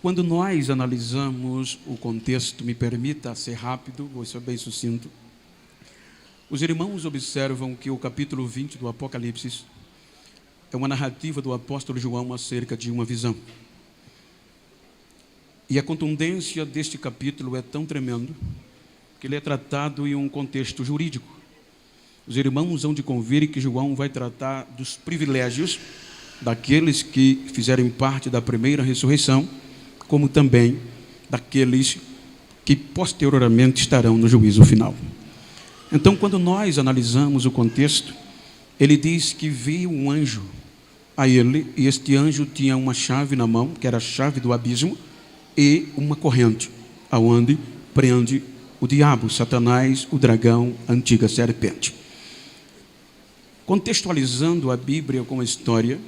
Quando nós analisamos o contexto, me permita ser rápido, vou ser bem sucinto. Os irmãos observam que o capítulo 20 do Apocalipse é uma narrativa do apóstolo João acerca de uma visão. E a contundência deste capítulo é tão tremendo que ele é tratado em um contexto jurídico. Os irmãos hão de convir que João vai tratar dos privilégios daqueles que fizerem parte da primeira ressurreição, como também daqueles que posteriormente estarão no juízo final. Então, quando nós analisamos o contexto, ele diz que veio um anjo a ele, e este anjo tinha uma chave na mão, que era a chave do abismo, e uma corrente, aonde prende o diabo, Satanás, o dragão, a antiga serpente. Contextualizando a Bíblia com a história,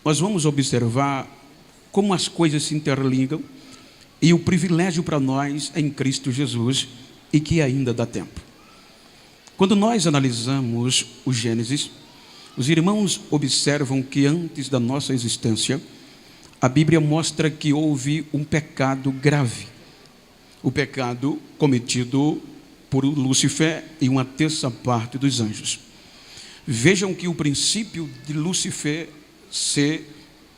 nós vamos observar como as coisas se interligam e o privilégio para nós em Cristo Jesus e que ainda dá tempo. Quando nós analisamos o Gênesis, os irmãos observam que antes da nossa existência, a Bíblia mostra que houve um pecado grave. O pecado cometido por Lúcifer e uma terça parte dos anjos. Vejam que o princípio de Lúcifer ser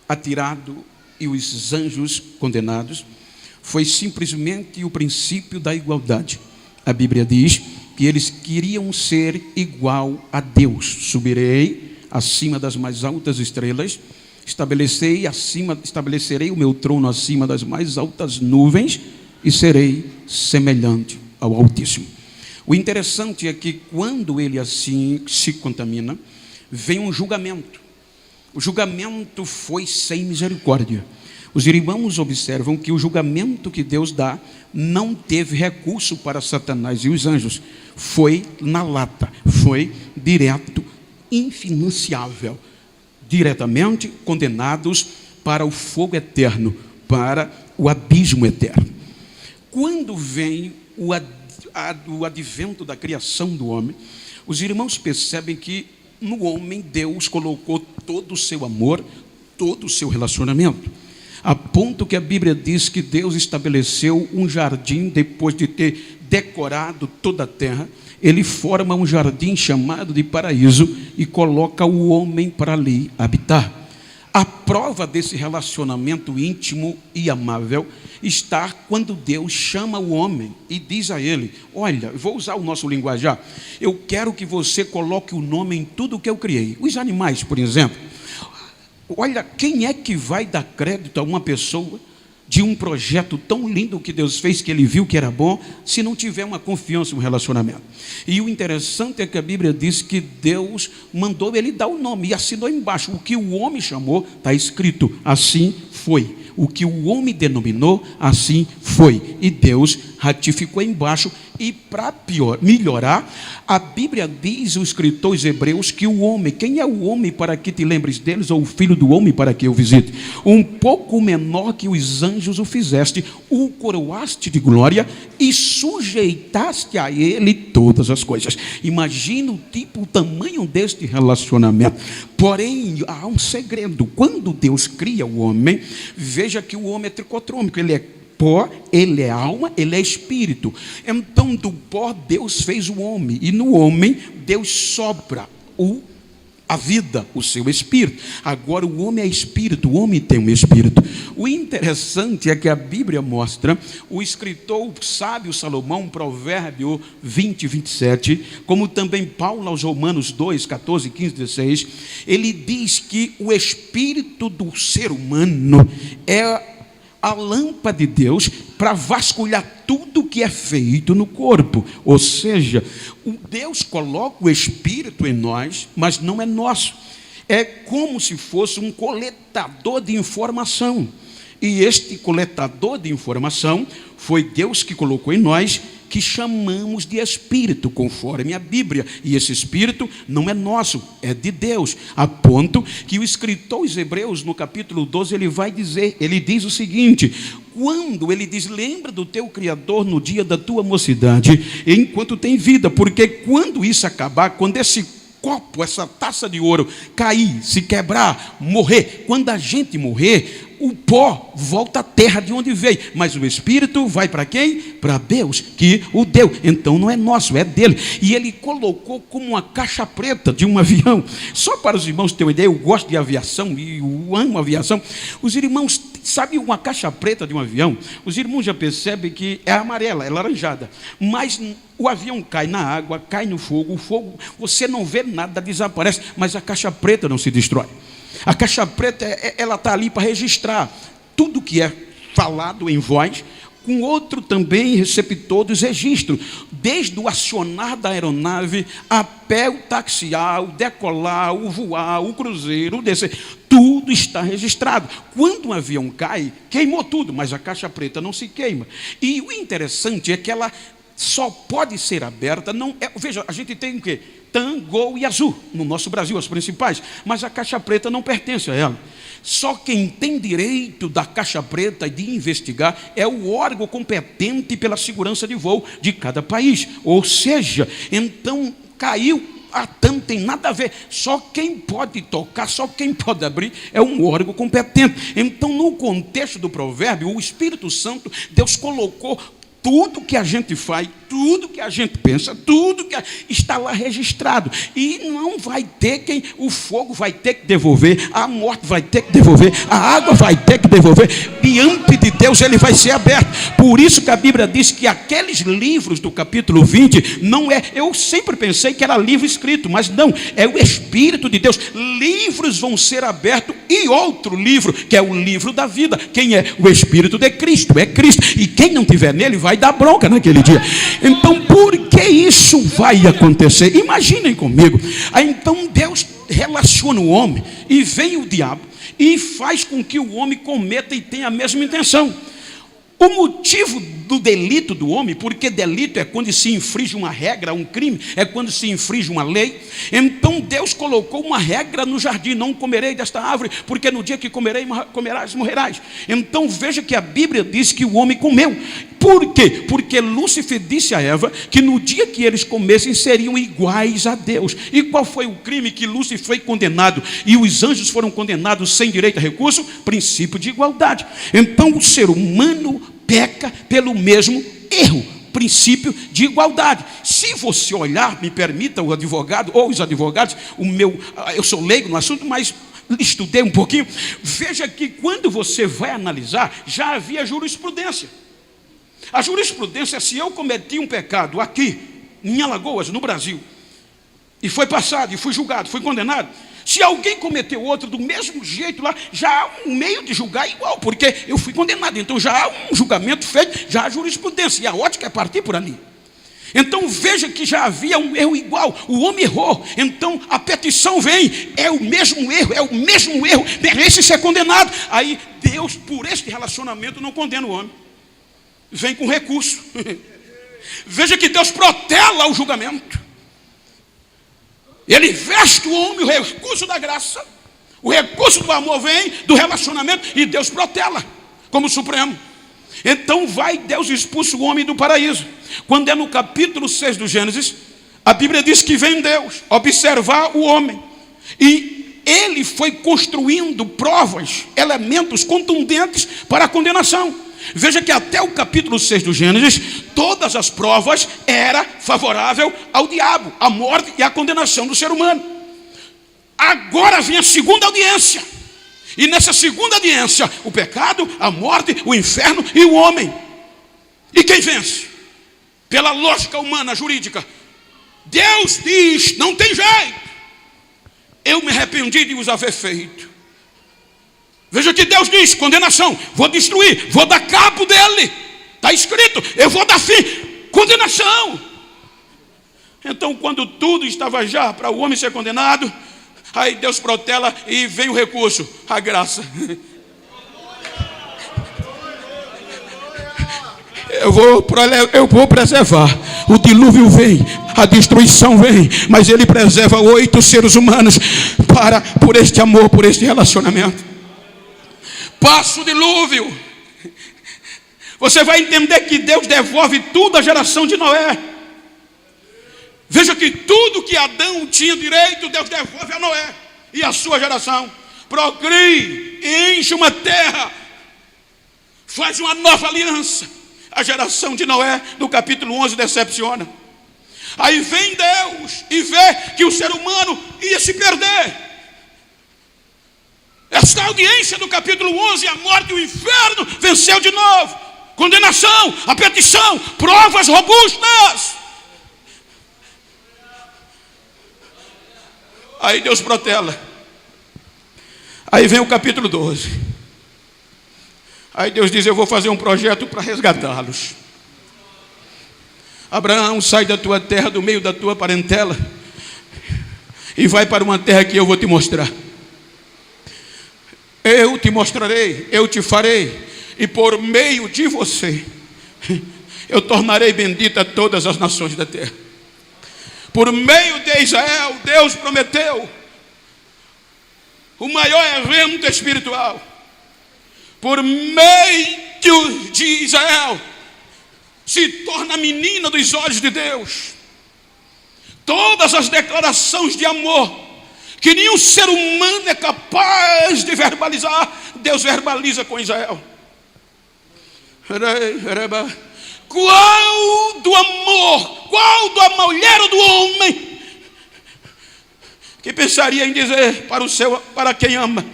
atirado e os anjos condenados foi simplesmente o princípio da igualdade. A Bíblia diz que eles queriam ser igual a Deus. Subirei acima das mais altas estrelas, estabelecerei o meu trono acima das mais altas nuvens e serei semelhante ao Altíssimo. O interessante é que quando ele assim se contamina, vem um julgamento. O julgamento foi sem misericórdia. Os irmãos observam que o julgamento que Deus dá não teve recurso para Satanás e os anjos. Foi na lata, foi direto, infinanciável. Diretamente condenados para o fogo eterno, para o abismo eterno. Quando vem o advento da criação do homem, os irmãos percebem que no homem Deus colocou todo o seu amor, todo o seu relacionamento, a ponto que a Bíblia diz que Deus estabeleceu um jardim depois de ter decorado toda a terra. Ele forma um jardim chamado de paraíso e coloca o homem para ali habitar. A prova desse relacionamento íntimo e amável está quando Deus chama o homem e diz a ele: olha, vou usar o nosso linguajar, eu quero que você coloque o nome em tudo que eu criei. Os animais, por exemplo. Olha, quem é que vai dar crédito a uma pessoa de um projeto tão lindo que Deus fez, que ele viu que era bom, se não tiver uma confiança, um relacionamento? E o interessante é que a Bíblia diz que Deus mandou ele dar o nome e assinou embaixo. O que o homem chamou, está escrito, assim foi. O que o homem denominou, assim foi. E Deus ratificou embaixo. E para melhorar, a Bíblia diz, o escritor aos Hebreus, que o homem, quem é o homem para que te lembres deles, ou o filho do homem para que eu visite? Um pouco menor que os anjos o fizeste, o coroaste de glória e sujeitaste a ele todas as coisas. Imagina o tamanho deste relacionamento. Porém, há um segredo. Quando Deus cria o homem, veja que o homem é tricotrômico, ele é pó, ele é alma, ele é espírito. Então, do pó, Deus fez o homem, e no homem, Deus sopra a vida, o seu espírito. Agora, o homem é espírito, o homem tem um espírito. O interessante é que a Bíblia mostra, o escritor o sábio Salomão, Provérbio 20, 27, como também Paulo aos Romanos 2, 14, 15, 16, ele diz que o espírito do ser humano é a lâmpada de Deus para vasculhar tudo que é feito no corpo. Ou seja, o Deus coloca o Espírito em nós, mas não é nosso. É como se fosse um coletador de informação. E este coletador de informação foi Deus que colocou em nós, que chamamos de Espírito, conforme a Bíblia. E esse Espírito não é nosso, é de Deus. A ponto que o escritor aos Hebreus, no capítulo 12, ele diz o seguinte: quando ele diz, lembra do teu Criador no dia da tua mocidade, enquanto tem vida, porque quando isso acabar, quando esse copo, essa taça de ouro cair, se quebrar, morrer, quando a gente morrer, o pó volta à terra de onde veio, mas o Espírito vai para quem? Para Deus, que o deu. Então não é nosso, é dele. E ele colocou como uma caixa preta de um avião. Só para os irmãos terem uma ideia, eu gosto de aviação e eu amo aviação. Os irmãos, sabe uma caixa preta de um avião? Os irmãos já percebem que é amarela, é laranjada, mas o avião cai na água, cai no fogo, o fogo, você não vê nada, desaparece, mas a caixa preta não se destrói. A caixa preta, ela está ali para registrar tudo que é falado em voz, com outro também receptor dos registros, desde o acionar da aeronave até o taxiar, o decolar, o voar, o cruzeiro, o descer, tudo está registrado. Quando um avião cai, queimou tudo, mas a caixa preta não se queima. E o interessante é que ela só pode ser aberta, veja, a gente tem o quê? TAM, Gol e Azul, no nosso Brasil, as principais, mas a caixa preta não pertence a ela. Só quem tem direito da caixa preta de investigar é o órgão competente pela segurança de voo de cada país. Ou seja, então caiu, a TAM tem nada a ver, só quem pode tocar, só quem pode abrir é um órgão competente. Então, no contexto do provérbio, o Espírito Santo, Deus colocou tudo que a gente faz, tudo que a gente pensa, tudo que está lá registrado. E não vai ter quem, o fogo vai ter que devolver, a morte vai ter que devolver, a água vai ter que devolver. Diante de Deus ele vai ser aberto. Por isso que a Bíblia diz que aqueles livros do capítulo 20, não é, eu sempre pensei que era livro escrito, mas não, é o Espírito de Deus. Livros vão ser abertos e outro livro, que é o livro da vida. Quem é? O Espírito de Cristo, é Cristo. E quem não tiver nele vai dar bronca naquele dia. Então, por que isso vai acontecer? Imaginem comigo. Aí então Deus relaciona o homem e vem o diabo e faz com que o homem cometa e tenha a mesma intenção. O motivo do delito do homem, porque delito é quando se infringe uma regra, um crime, é quando se infringe uma lei. Então Deus colocou uma regra no jardim: não comerei desta árvore, porque no dia que comerás, morrerás. Então veja que a Bíblia diz que o homem comeu. Por quê? Porque Lúcifer disse a Eva que no dia que eles comessem seriam iguais a Deus. E qual foi o crime que Lúcifer foi condenado e os anjos foram condenados sem direito a recurso? Princípio de igualdade. Então o ser humano peca pelo mesmo erro, princípio de igualdade. Se você olhar, me permita, o advogado ou os advogados, eu sou leigo no assunto, mas estudei um pouquinho. Veja que quando você vai analisar, já havia jurisprudência. A jurisprudência, se eu cometi um pecado aqui, em Alagoas, no Brasil, e foi passado, e fui julgado, fui condenado, se alguém cometeu outro do mesmo jeito lá, já há um meio de julgar igual, porque eu fui condenado. Então já há um julgamento feito, já há jurisprudência, e a ótica é partir por ali. Então veja que já havia um erro igual, o homem errou, então a petição vem, é o mesmo erro, merece ser condenado. Aí Deus, por este relacionamento, não condena o homem, vem com recurso. Veja que Deus protela o julgamento. Ele veste o homem o recurso da graça, o recurso do amor vem do relacionamento, e Deus protela como supremo. Então Deus expulsa o homem do paraíso. Quando é no capítulo 6 do Gênesis, a Bíblia diz que vem Deus observar o homem, e ele foi construindo provas, elementos contundentes para a condenação. Veja que até o capítulo 6 do Gênesis, todas as provas eram favoráveis ao diabo, à morte e à condenação do ser humano. Agora vem a segunda audiência. E nessa segunda audiência, o pecado, a morte, o inferno e o homem. E quem vence? Pela lógica humana, jurídica. Deus diz: não tem jeito. Eu me arrependi de os haver feito. Veja que Deus diz: condenação, vou destruir, vou dar cabo dele. Está escrito, eu vou dar fim, condenação. Então, quando tudo estava já para o homem ser condenado, aí Deus protela e vem o recurso, a graça. Eu vou preservar. O dilúvio vem, a destruição vem, mas ele preserva 8 seres humanos por este amor, por este relacionamento. Passa o dilúvio, você vai entender que Deus devolve tudo à geração de Noé. Veja que tudo que Adão tinha direito, Deus devolve a Noé e a sua geração. progride, enche uma terra, faz uma nova aliança. A geração de Noé, no capítulo 11, decepciona. Aí vem Deus e vê que o ser humano ia se perder. Esta audiência do capítulo 11, a morte e o inferno venceu de novo. Condenação, a petição, provas robustas. Aí Deus protela. Aí vem o capítulo 12. Aí Deus diz: eu vou fazer um projeto para resgatá-los. Abraão, sai da tua terra, do meio da tua parentela, e vai para uma terra que eu vou te mostrar. Eu te mostrarei, eu te farei, e por meio de você eu tornarei bendita todas as nações da terra. Por meio de Israel, Deus prometeu o maior evento espiritual. Por meio de Israel se torna a menina dos olhos de Deus. Todas as declarações de amor que nenhum ser humano é capaz de verbalizar, Deus verbaliza com Israel. Qual do amor, qual da mulher ou do homem que pensaria em dizer para quem ama: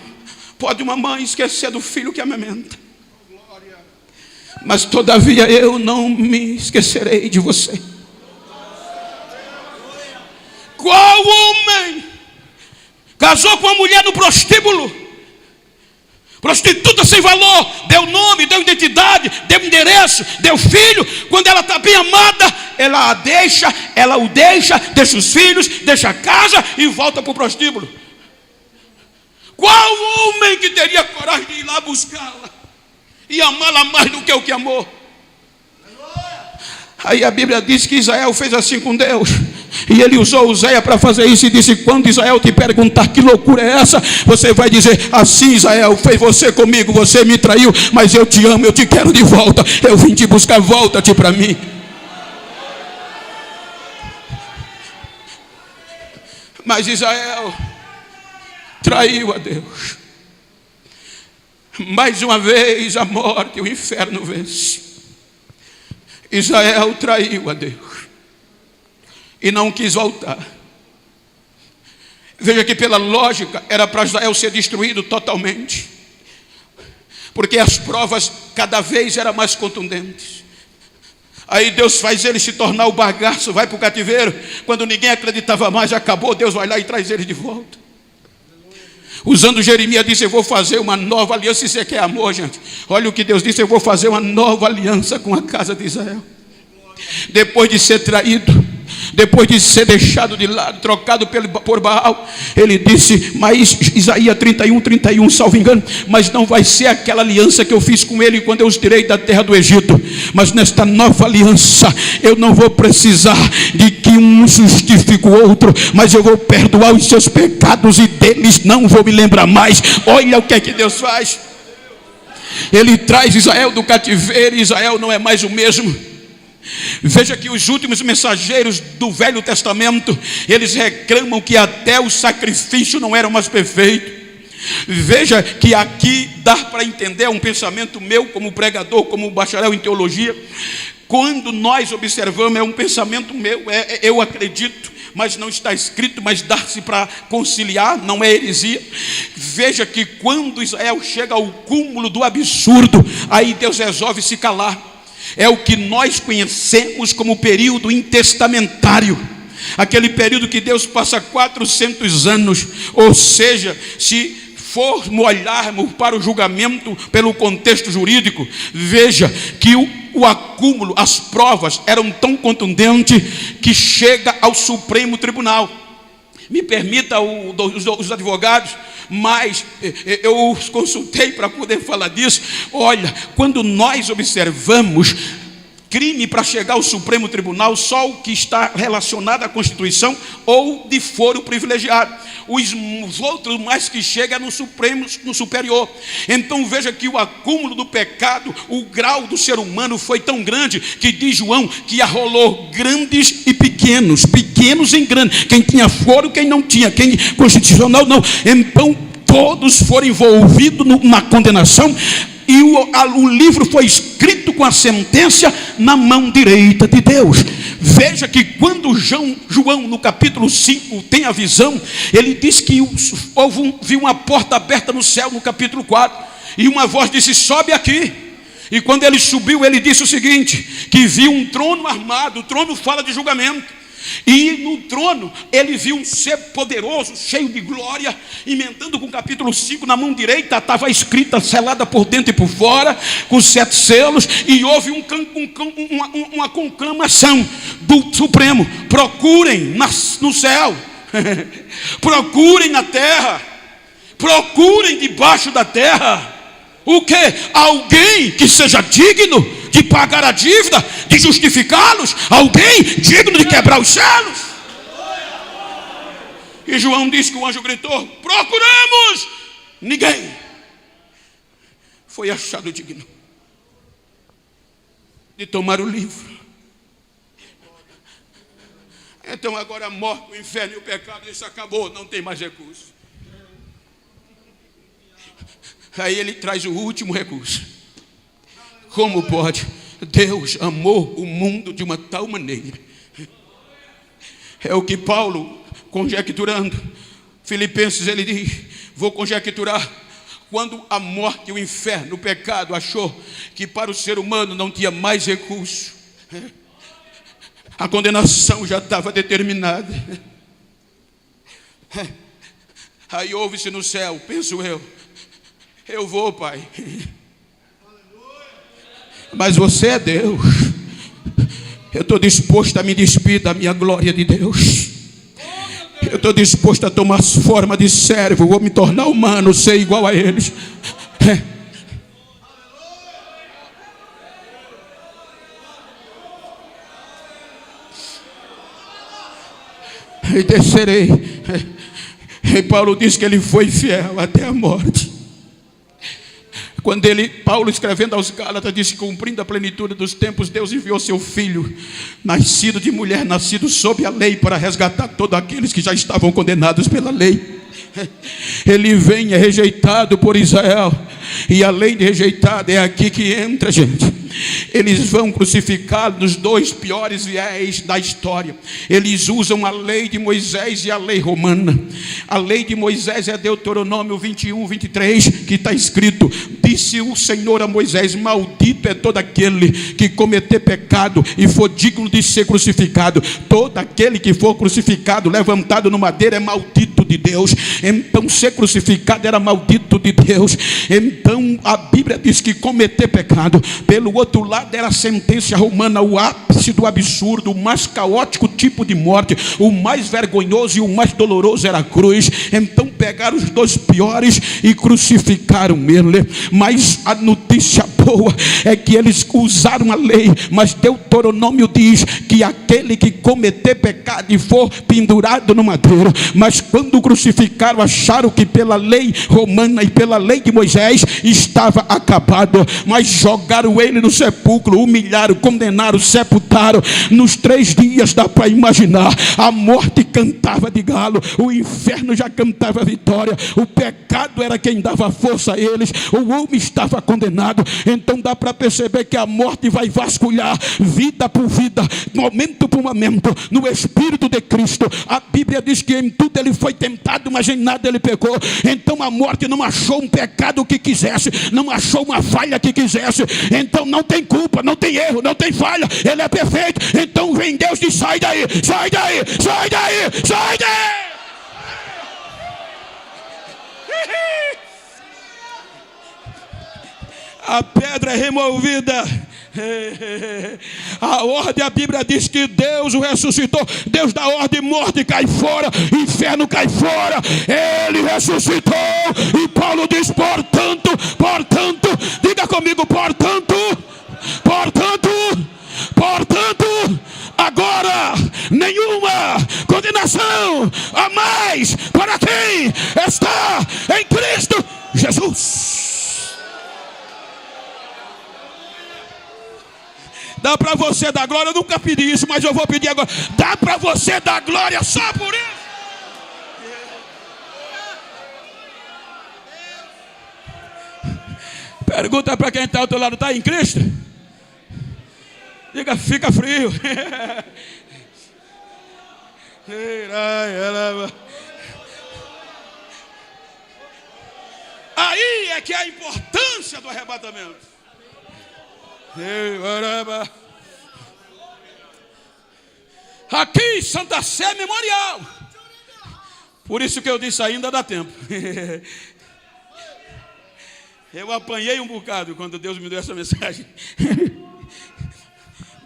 pode uma mãe esquecer do filho que amamenta, mas todavia eu não me esquecerei de você. Qual homem casou com uma mulher no prostíbulo, prostituta sem valor, deu nome, deu identidade, deu endereço, deu filho? Quando ela está bem amada, ela o deixa os filhos, deixa a casa e volta para o prostíbulo. Qual homem que teria coragem de ir lá buscá-la e amá-la mais do que o que amou? Aí a Bíblia diz que Israel fez assim com Deus, e ele usou Uséia para fazer isso, e disse: quando Israel te perguntar que loucura é essa, você vai dizer assim: Israel, fez você comigo, você me traiu, mas eu te amo, eu te quero de volta, eu vim te buscar, volta-te para mim. Mas Israel traiu a Deus. Mais uma vez a morte e o inferno vence. Israel traiu a Deus e não quis voltar. Veja que pela lógica era para Israel ser destruído totalmente, porque as provas cada vez eram mais contundentes. Aí Deus faz ele se tornar o bagaço, vai para o cativeiro. Quando ninguém acreditava mais, acabou, Deus vai lá e traz ele de volta. Usando Jeremias, disse: eu vou fazer uma nova aliança. Isso é que é amor, gente. Olha o que Deus disse: eu vou fazer uma nova aliança com a casa de Israel. Depois de ser traído, depois de ser deixado de lado, trocado por Baal, ele disse, mas Isaías 31, salvo engano: mas não vai ser aquela aliança que eu fiz com ele quando eu os tirei da terra do Egito, mas nesta nova aliança eu não vou precisar de que um justifique o outro, mas eu vou perdoar os seus pecados e deles não vou me lembrar mais. Olha o que é que Deus faz. Ele traz Israel do cativeiro, e Israel não é mais o mesmo. Veja que os últimos mensageiros do Velho Testamento, eles reclamam que até o sacrifício não era mais perfeito. Veja que aqui dá para entender um pensamento meu como pregador, como bacharel em teologia. Quando nós observamos, é um pensamento meu, eu acredito, mas não está escrito, mas dá-se para conciliar, não é heresia. Veja que quando Israel chega ao cúmulo do absurdo, aí Deus resolve se calar. É o que nós conhecemos como período intestamentário, aquele período que Deus passa 400 anos, ou seja, se formos olharmos para o julgamento pelo contexto jurídico, veja que o acúmulo, as provas eram tão contundentes que chega ao Supremo Tribunal. Me permita os advogados, mas eu os consultei para poder falar disso. Olha, quando nós observamos crime para chegar ao Supremo Tribunal, só o que está relacionado à Constituição ou de foro privilegiado. Os outros mais que chegam no Supremo, no superior. Então veja que o acúmulo do pecado, o grau do ser humano foi tão grande que diz João que arrolou grandes e pequenos em grandes, quem tinha foro, quem não tinha, quem constitucional não. Então todos foram envolvidos na condenação, e o livro foi escrito com a sentença na mão direita de Deus. Veja que quando João no capítulo 5 tem a visão, ele diz que viu uma porta aberta no céu no capítulo 4, e uma voz disse: sobe aqui. E quando ele subiu, ele disse o seguinte, que viu um trono armado. O trono fala de julgamento. E no trono ele viu um ser poderoso, cheio de glória, emendando com o capítulo 5, na mão direita estava escrita, selada por dentro e por fora, com 7 selos, e houve uma conclamação do Supremo: procurem no céu, procurem na terra, procurem debaixo da terra. O que? Alguém que seja digno de pagar a dívida, de justificá-los, alguém digno de quebrar os selos. E João disse que o anjo gritou: procuramos. Ninguém foi achado digno de tomar o livro. Então agora a morte, o inferno e o pecado, isso acabou, não tem mais recurso. Aí ele traz o último recurso. Como pode? Deus amou o mundo de uma tal maneira. É o que Paulo, conjecturando, Filipenses, ele diz: vou conjecturar. Quando a morte, o inferno, o pecado achou que para o ser humano não tinha mais recurso, a condenação já estava determinada. Aí ouve-se no céu, penso eu vou, Pai, mas você é Deus. Eu estou disposto a me despir da minha glória de Deus. Eu estou disposto a tomar forma de servo. Vou me tornar humano, ser igual a eles. E descerei. E Paulo diz que ele foi fiel até a morte. Quando Paulo, escrevendo aos Gálatas, disse: cumprindo a plenitude dos tempos, Deus enviou seu filho, nascido de mulher, nascido sob a lei, para resgatar todos aqueles que já estavam condenados pela lei. Ele vem, é rejeitado por Israel, e além de rejeitado, é aqui que entra, gente. Eles vão crucificar nos 2 piores viés da história. Eles usam a lei de Moisés e a lei romana. A lei de Moisés é Deuteronômio 21, 23, que está escrito: disse o Senhor a Moisés: maldito é todo aquele que cometer pecado e for digno de ser crucificado. Todo aquele que for crucificado, levantado no madeiro, é maldito de Deus. Então ser crucificado era maldito de Deus. Então a Bíblia diz que cometer pecado, pelo outro lado, era a sentença romana, o ápice do absurdo, o mais caótico tipo de morte, o mais vergonhoso e o mais doloroso era a cruz. Então pegaram os 2 piores e crucificaram ele. Mas a notícia boa é que eles usaram a lei, mas Deuteronômio diz que aquele que cometer pecado e for pendurado no madeiro. Mas quando crucificaram, acharam que pela lei romana e pela lei de Moisés estava acabado, mas jogaram ele no sepulcro, humilharam, condenaram, sepultaram. Nos 3 dias, dá para imaginar, a morte cantava de galo, o inferno já cantava vitória, o pecado era quem dava força a eles, o homem estava condenado. Então dá para perceber que a morte vai vasculhar vida por vida, momento por momento, no Espírito de Cristo. A Bíblia diz que em tudo ele foi tentado, mas em nada ele pecou. Então a morte não achou um pecado que quisesse, não achou uma falha que quisesse. Então não tem culpa, não tem erro, não tem falha, ele é perfeito. Então vem Deus e diz: sai daí, sai daí, sai daí, sai daí. A pedra é removida. A ordem, a Bíblia diz que Deus o ressuscitou. Deus dá ordem: morte cai fora, inferno cai fora. Ele ressuscitou. E Paulo diz: portanto, diga comigo: portanto, agora nenhuma condenação a mais para quem está em Cristo Jesus. Dá para você dar glória? Eu nunca pedi isso, mas eu vou pedir agora. Dá para você dar glória só por isso? Pergunta para quem está ao teu lado: está em Cristo? Diga: fica frio. Aí é que é a importância do arrebatamento. Aqui, Santa Sé Memorial. Por isso que eu disse: ainda dá tempo. Eu apanhei um bocado quando Deus me deu essa mensagem.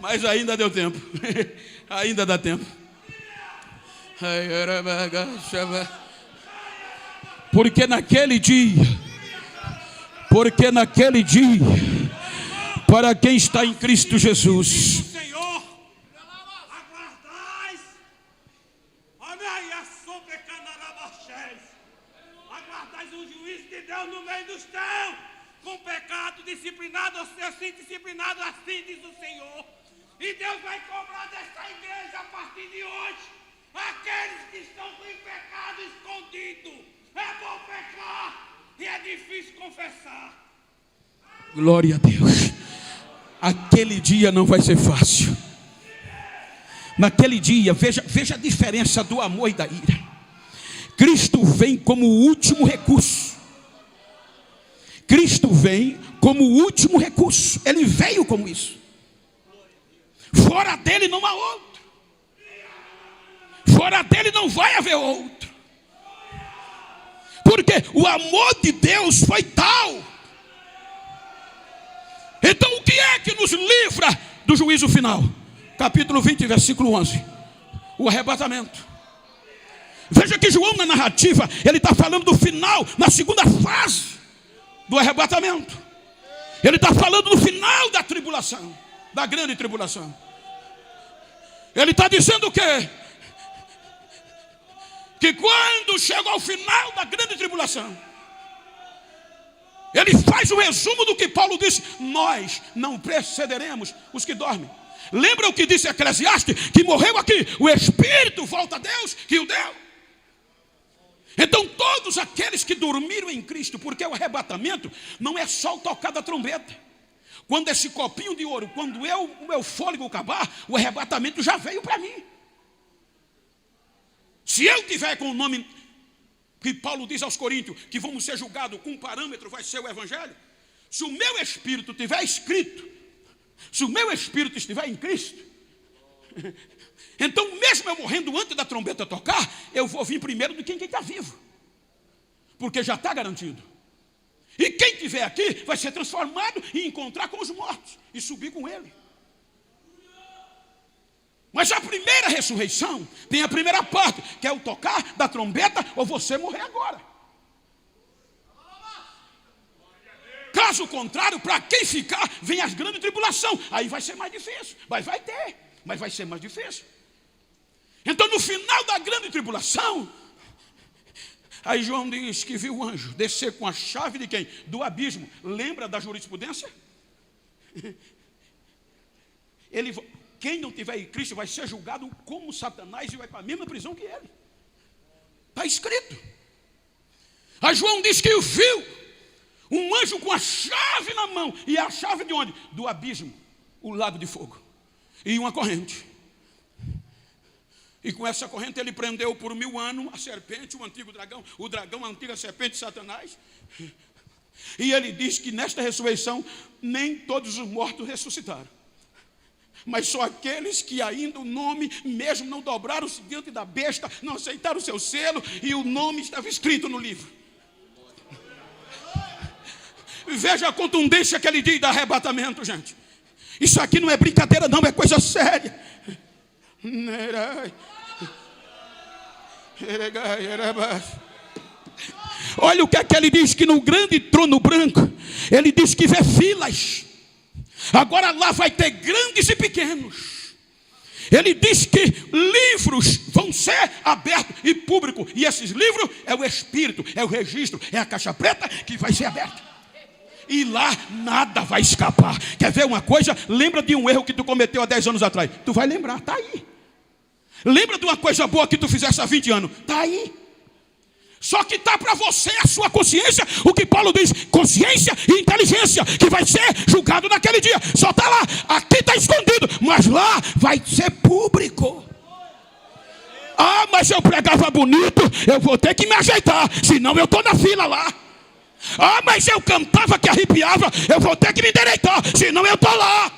Mas ainda deu tempo. Ainda dá tempo. Porque naquele dia, para quem está em Cristo Jesus, Senhor, aguardais, aguardais um juiz de Deus no meio dos teus, com pecado disciplinado, ou ser assim disciplinado, assim diz o Senhor. E Deus vai cobrar desta igreja a partir de hoje, aqueles que estão com pecado escondido. É bom pecar e é difícil confessar. Glória a Deus. Aquele dia não vai ser fácil. Naquele dia, veja a diferença do amor e da ira. Cristo vem como o último recurso. Cristo vem como o último recurso. Ele veio como isso. Fora dele não há outro. Fora dele não vai haver outro. Porque o amor de Deus foi tal. Então o que é que nos livra do juízo final? Capítulo 20, versículo 11. O arrebatamento. Veja que João, na narrativa, ele está falando do final, na segunda fase do arrebatamento. Ele está falando do final da tribulação, da grande tribulação. Ele está dizendo o quê? Que quando chega ao final da grande tribulação, ele faz um resumo do que Paulo disse: nós não precederemos os que dormem. Lembra o que disse Eclesiastes? Que morreu aqui, o Espírito volta a Deus que o deu. Então todos aqueles que dormiram em Cristo, porque o arrebatamento não é só o tocar da trombeta. Quando esse copinho de ouro, quando o meu fôlego acabar, o arrebatamento já veio para mim. Se eu tiver com o nome que Paulo diz aos Coríntios, que vamos ser julgados com um parâmetro, vai ser o Evangelho. Se o meu espírito tiver escrito, se o meu espírito estiver em Cristo, então mesmo eu morrendo antes da trombeta tocar, eu vou vir primeiro do que quem está vivo. Porque já está garantido. E quem estiver aqui vai ser transformado e encontrar com os mortos e subir com ele. Mas a primeira ressurreição tem a primeira parte, que é o tocar da trombeta ou você morrer agora. Caso contrário, para quem ficar, vem as grandes tribulações. Aí vai ser mais difícil, mas vai ter, mas vai ser mais difícil. Então no final da grande tribulação, aí João diz que viu o anjo descer com a chave de quem? Do abismo. Lembra da jurisprudência? Quem não tiver em Cristo vai ser julgado como Satanás e vai para a mesma prisão que ele. Está escrito. Aí João diz que viu um anjo com a chave na mão. E a chave de onde? Do abismo, o lago de fogo. E uma corrente. E com essa corrente ele prendeu por 1000 anos a serpente, o antigo dragão. O dragão, a antiga serpente, Satanás. E ele diz que nesta ressurreição nem todos os mortos ressuscitaram. Mas só aqueles que ainda o nome, mesmo não dobraram-se diante da besta, não aceitaram o seu selo, e o nome estava escrito no livro. Veja a contundência que ele diz do arrebatamento, gente. Isso aqui não é brincadeira não, é coisa séria. Olha o que é que ele diz, que no grande trono branco, ele diz que vê filas. Agora lá vai ter grandes e pequenos. Ele diz que livros vão ser abertos e públicos. E esses livros é o Espírito, é o registro, é a caixa preta que vai ser aberta. E lá nada vai escapar. Quer ver uma coisa? Lembra de um erro que tu cometeu há 10 anos atrás? Tu vai lembrar, está aí. Lembra de uma coisa boa que tu fizesse há 20 anos? Está aí. Só que está para você, a sua consciência, o que Paulo diz, consciência e inteligência, que vai ser julgado naquele dia. Só está lá, aqui está escondido, mas lá vai ser público. Ah, mas eu pregava bonito, eu vou ter que me ajeitar, senão eu estou na fila lá. Ah, mas eu cantava que arrepiava, eu vou ter que me endireitar, senão eu estou lá.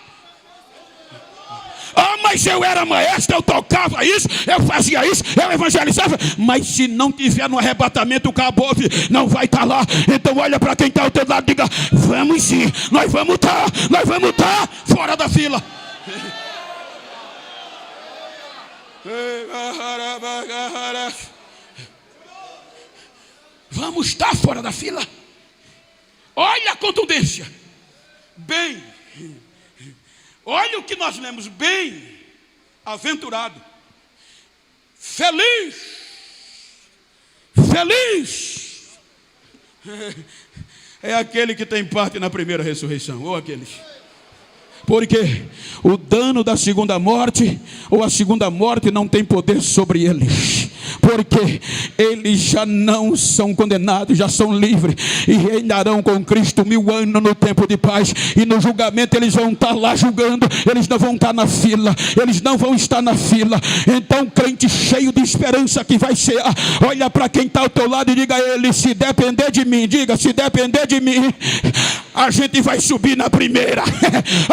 Ah, mas eu era maestro, eu tocava isso, eu fazia isso, eu evangelizava. Mas se não tiver no arrebatamento, acabou, não vai estar lá. Então olha para quem está ao teu lado e diga, vamos sim, nós vamos estar fora da fila. Vamos estar fora da fila. Olha a contundência. Bem, olha o que nós lemos. Bem-aventurado, feliz é aquele que tem parte na primeira ressurreição, ou aqueles. Porque o dano da segunda morte, ou a segunda morte, não tem poder sobre eles. Porque eles já não são condenados, já são livres e reinarão com Cristo 1000 anos no tempo de paz. E no julgamento eles vão estar lá julgando, eles não vão estar na fila, eles não vão estar na fila. Então, crente cheio de esperança que vai ser, olha para quem está ao teu lado e diga a ele, se depender de mim, diga, se depender de mim, a gente vai subir na primeira.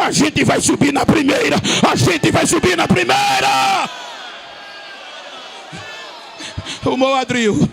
A gente vai subir na primeira. A gente vai subir na primeira. O Moadril.